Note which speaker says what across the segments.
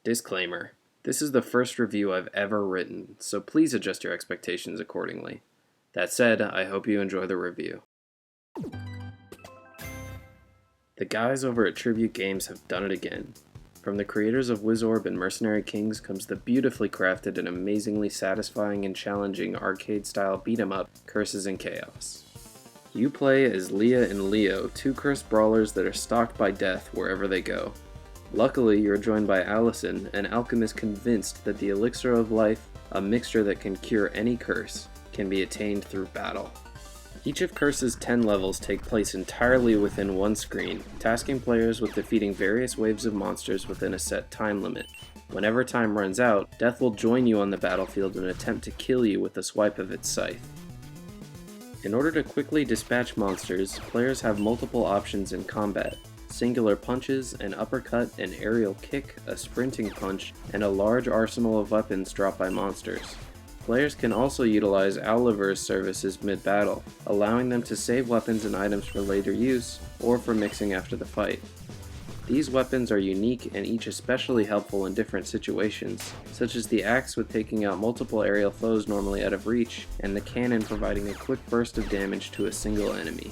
Speaker 1: Disclaimer: this is the first review I've ever written, so please adjust your expectations accordingly. That said, I hope you enjoy the review. The guys over at Tribute Games have done it again. From the creators of Wizorb and Mercenary Kings comes the beautifully crafted and amazingly satisfying and challenging arcade-style beat-em-up, Curses and Chaos. You play as Leah and Leo, two cursed brawlers that are stalked by death wherever they go. Luckily, you're joined by Allison, an alchemist convinced that the elixir of life, a mixture that can cure any curse, can be attained through battle. Each of Curse's 10 levels take place entirely within one screen, tasking players with defeating various waves of monsters within a set time limit. Whenever time runs out, Death will join you on the battlefield and attempt to kill you with a swipe of its scythe. In order to quickly dispatch monsters, players have multiple options in combat. Singular punches, an uppercut, an aerial kick, a sprinting punch, and a large arsenal of weapons dropped by monsters. Players can also utilize Owliver's services mid-battle, allowing them to save weapons and items for later use, or for mixing after the fight. These weapons are unique and each especially helpful in different situations, such as the axe with taking out multiple aerial foes normally out of reach, and the cannon providing a quick burst of damage to a single enemy.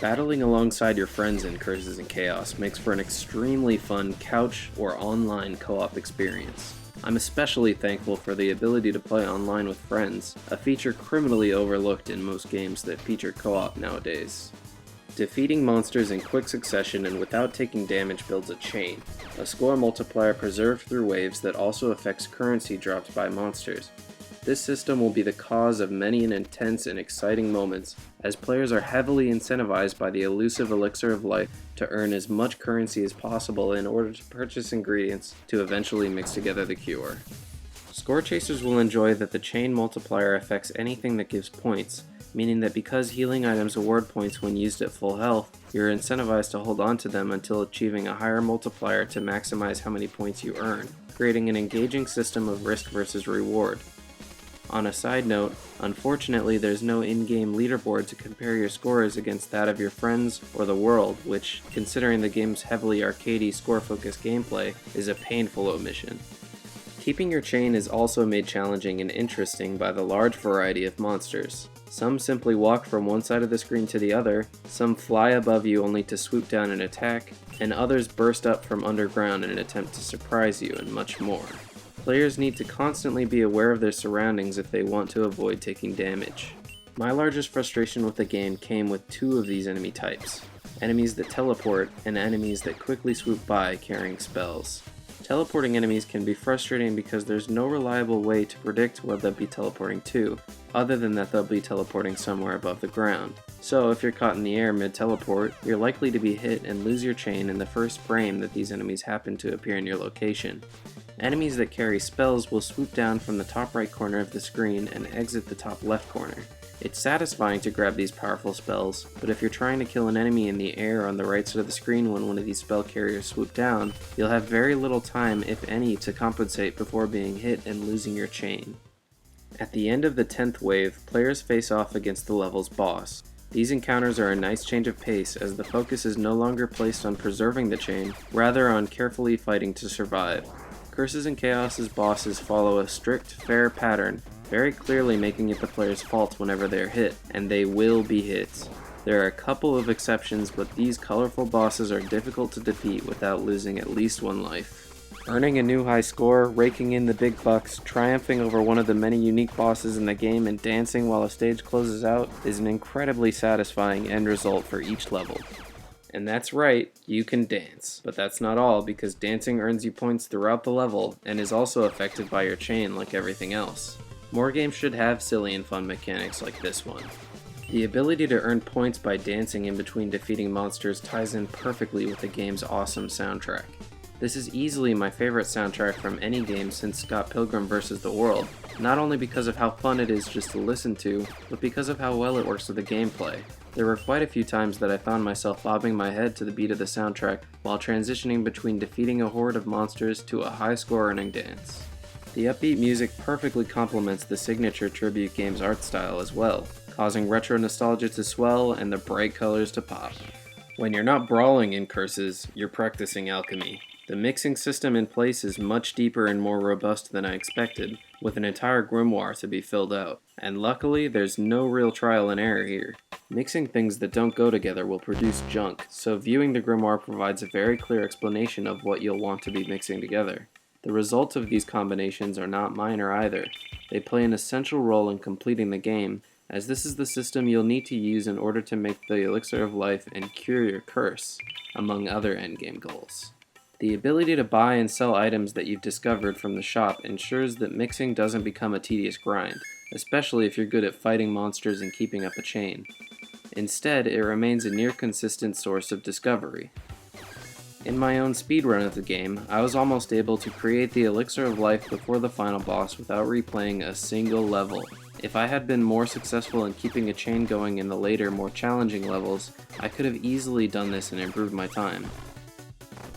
Speaker 1: Battling alongside your friends in Curses and Chaos makes for an extremely fun couch or online co-op experience. I'm especially thankful for the ability to play online with friends, a feature criminally overlooked in most games that feature co-op nowadays. Defeating monsters in quick succession and without taking damage builds a chain, a score multiplier preserved through waves that also affects currency dropped by monsters. This system will be the cause of many an intense and exciting moments, as players are heavily incentivized by the elusive elixir of life to earn as much currency as possible in order to purchase ingredients to eventually mix together the cure. Score chasers will enjoy that the chain multiplier affects anything that gives points, meaning that because healing items award points when used at full health, you're incentivized to hold on to them until achieving a higher multiplier to maximize how many points you earn, creating an engaging system of risk versus reward. On a side note, unfortunately there's no in-game leaderboard to compare your scores against that of your friends or the world, which, considering the game's heavily arcadey score-focused gameplay, is a painful omission. Keeping your chain is also made challenging and interesting by the large variety of monsters. Some simply walk from one side of the screen to the other, some fly above you only to swoop down and attack, and others burst up from underground in an attempt to surprise you, and much more. Players need to constantly be aware of their surroundings if they want to avoid taking damage. My largest frustration with the game came with two of these enemy types: enemies that teleport and enemies that quickly swoop by carrying spells. Teleporting enemies can be frustrating because there's no reliable way to predict where they'll be teleporting to, other than that they'll be teleporting somewhere above the ground. So if you're caught in the air mid-teleport, you're likely to be hit and lose your chain in the first frame that these enemies happen to appear in your location. Enemies that carry spells will swoop down from the top right corner of the screen and exit the top left corner. It's satisfying to grab these powerful spells, but if you're trying to kill an enemy in the air on the right side of the screen when one of these spell carriers swoop down, you'll have very little time, if any, to compensate before being hit and losing your chain. At the end of the 10th wave, players face off against the level's boss. These encounters are a nice change of pace, as the focus is no longer placed on preserving the chain, rather on carefully fighting to survive. Curses and Chaos's bosses follow a strict, fair pattern, very clearly making it the player's fault whenever they are hit, and they will be hit. There are a couple of exceptions, but these colorful bosses are difficult to defeat without losing at least one life. Earning a new high score, raking in the big bucks, triumphing over one of the many unique bosses in the game, and dancing while a stage closes out is an incredibly satisfying end result for each level. And that's right, you can dance. But that's not all, because dancing earns you points throughout the level, and is also affected by your chain like everything else. More games should have silly and fun mechanics like this one. The ability to earn points by dancing in between defeating monsters ties in perfectly with the game's awesome soundtrack. This is easily my favorite soundtrack from any game since Scott Pilgrim vs. the World, not only because of how fun it is just to listen to, but because of how well it works with the gameplay. There were quite a few times that I found myself bobbing my head to the beat of the soundtrack while transitioning between defeating a horde of monsters to a high score earning dance. The upbeat music perfectly complements the signature Tribute Games art style as well, causing retro nostalgia to swell and the bright colors to pop. When you're not brawling in Curses, you're practicing alchemy. The mixing system in place is much deeper and more robust than I expected, with an entire grimoire to be filled out. And luckily, there's no real trial and error here. Mixing things that don't go together will produce junk, so viewing the grimoire provides a very clear explanation of what you'll want to be mixing together. The results of these combinations are not minor either. They play an essential role in completing the game, as this is the system you'll need to use in order to make the Elixir of Life and cure your curse, among other endgame goals. The ability to buy and sell items that you've discovered from the shop ensures that mixing doesn't become a tedious grind, especially if you're good at fighting monsters and keeping up a chain. Instead, it remains a near consistent source of discovery. In my own speedrun of the game, I was almost able to create the Elixir of Life before the final boss without replaying a single level. If I had been more successful in keeping a chain going in the later, more challenging levels, I could have easily done this and improved my time.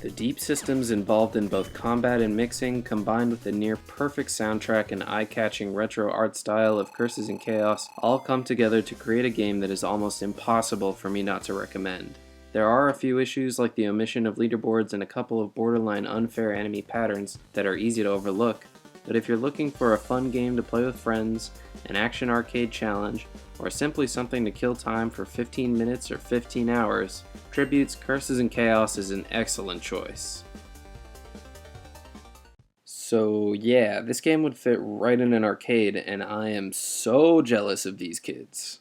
Speaker 1: The deep systems involved in both combat and mixing, combined with the near-perfect soundtrack and eye-catching retro art style of Curses and Chaos, all come together to create a game that is almost impossible for me not to recommend. There are a few issues like the omission of leaderboards and a couple of borderline unfair enemy patterns that are easy to overlook, but if you're looking for a fun game to play with friends, an action arcade challenge, or simply something to kill time for 15 minutes or 15 hours, Tribute's Curses and Chaos is an excellent choice. So yeah, this game would fit right in an arcade, and I am so jealous of these kids.